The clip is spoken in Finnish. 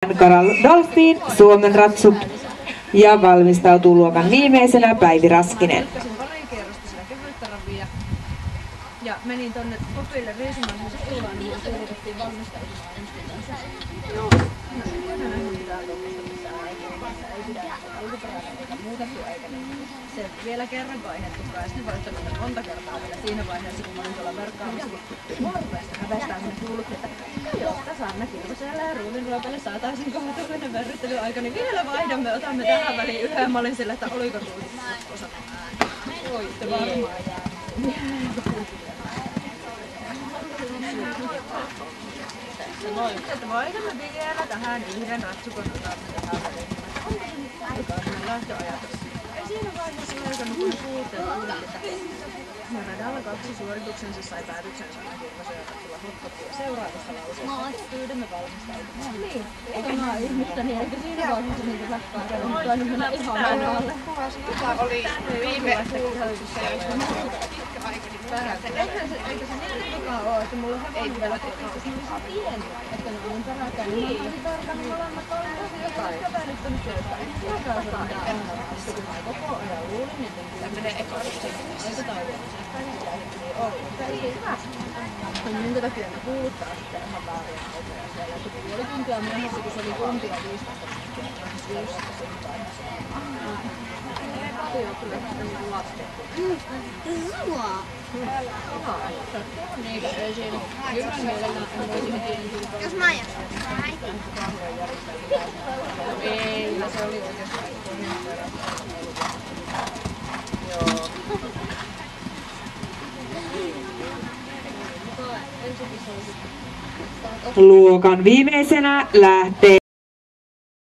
Karal Dolphin, Suomen ratsut ja valmistautuu luokan viimeisenä Päivi Raskinen. Ja menin tonne kopille riisumaan sen suulaan, niin yritettiin valmistautua ei pidä alkuperäinen eikä muutettu eikä niin. Se vielä kerran painettukaan ja sitten valittu mennä monta kertaa vielä siinä vaiheessa, kun mä olin tuolla verkkaamassa. Mulla rupesi häveestään, kun kuulutti, että joo, tässä Anna Kilvosella ja Ruudin Ruopalle saataisiin kohtuullinen verryttelyaika, niin vielä vaihdamme, otamme tähän väliin yhden. Mä olin sillä, että oliko Ruudin osannut ääni. Voitte varmaan jää. Sitten vaihdamme vielä tähän yhden ratsukon tähän väliin. Onko lähtöajatus? Ei siinä vaiheessa leikannut kuin suuteen uudelle. Ja radalla 2 suorituksensa sai päätöksensä Kilvosen ja Ratsula Hotkotti ja seuraavassa lauseessa pyydämme valmistautumaan. Niin, eikä mä ihmistä, niin eikö siinä vaiheessa niitä läppää käydä toinen mennä ihan alalle? Kuka oli viime kuukausissa ja pitkä aika, niin eikö se niin vikaa ole, että mulla on hevonen vielä tekniikka semmoisen pieni, että ne on peräkkäin. Niin. Mä olin tarkannut molemmat, olin tosi jotain kävelyttänyt sieltä. Jotain se pitää aina vasta, kun mä koko ajan luulin, että tämmönen aikataulu on se päivittäin ollut. Minkä takia ne kuuluttaa sitten ihan väärin autoja siellä, että puoli tuntia myöhässä, kun se oli tuntia 15 minuuttia, niin just siinä vaiheessa. Ei ole kyllä sitä niinku laskettu. Niitä ei siinä. Jyrän mielellään voisi heti jos mä ajan. Ei, se oli oikeastaan ihan verran. Joo. Luokan viimeisenä lähtee